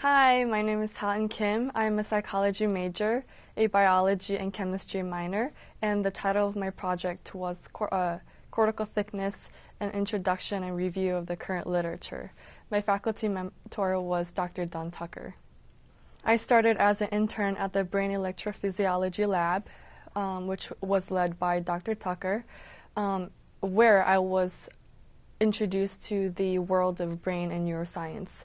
Hi, my name is Eun Kim. I'm a psychology major, a biology and chemistry minor, and the title of my project was Cortical Thickness, an Introduction and Review of the Current Literature. My faculty mentor was Dr. Don Tucker. I started as an intern at the Brain Electrophysiology Lab, which was led by Dr. Tucker, where I was introduced to the world of brain and neuroscience.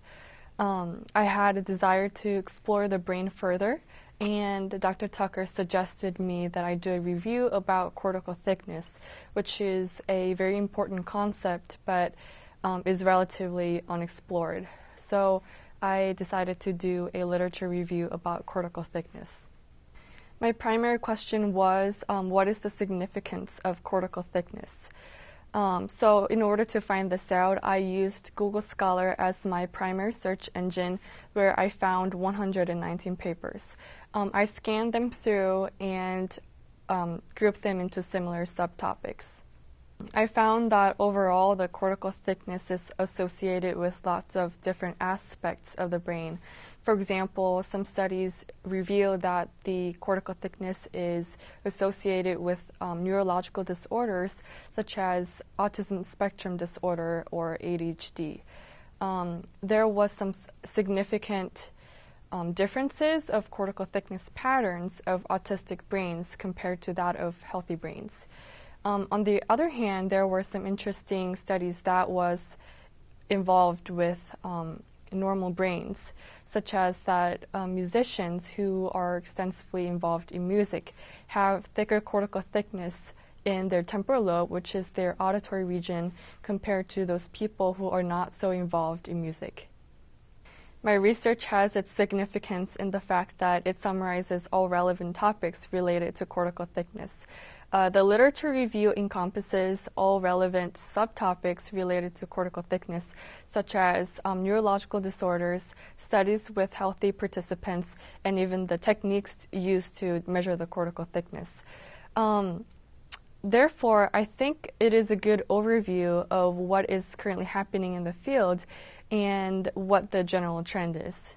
I had a desire to explore the brain further, and Dr. Tucker suggested me that I do a review about cortical thickness, which is a very important concept but is relatively unexplored. So I decided to do a literature review about cortical thickness. My primary question was, what is the significance of cortical thickness? So in order to find this out, I used Google Scholar as my primary search engine, where I found 119 papers. I scanned them through and grouped them into similar subtopics. I found that overall the cortical thickness is associated with lots of different aspects of the brain. For example, some studies reveal that the cortical thickness is associated with neurological disorders such as autism spectrum disorder or ADHD. There was some significant differences of cortical thickness patterns of autistic brains compared to that of healthy brains. On the other hand, there were some interesting studies that was involved with normal brains, such as that musicians who are extensively involved in music have thicker cortical thickness in their temporal lobe, which is their auditory region, compared to those people who are not so involved in music. My research has its significance in the fact that it summarizes all relevant topics related to cortical thickness. The literature review encompasses all relevant subtopics related to cortical thickness, such as neurological disorders, studies with healthy participants, and even the techniques used to measure the cortical thickness. Therefore, I think it is a good overview of what is currently happening in the field and what the general trend is.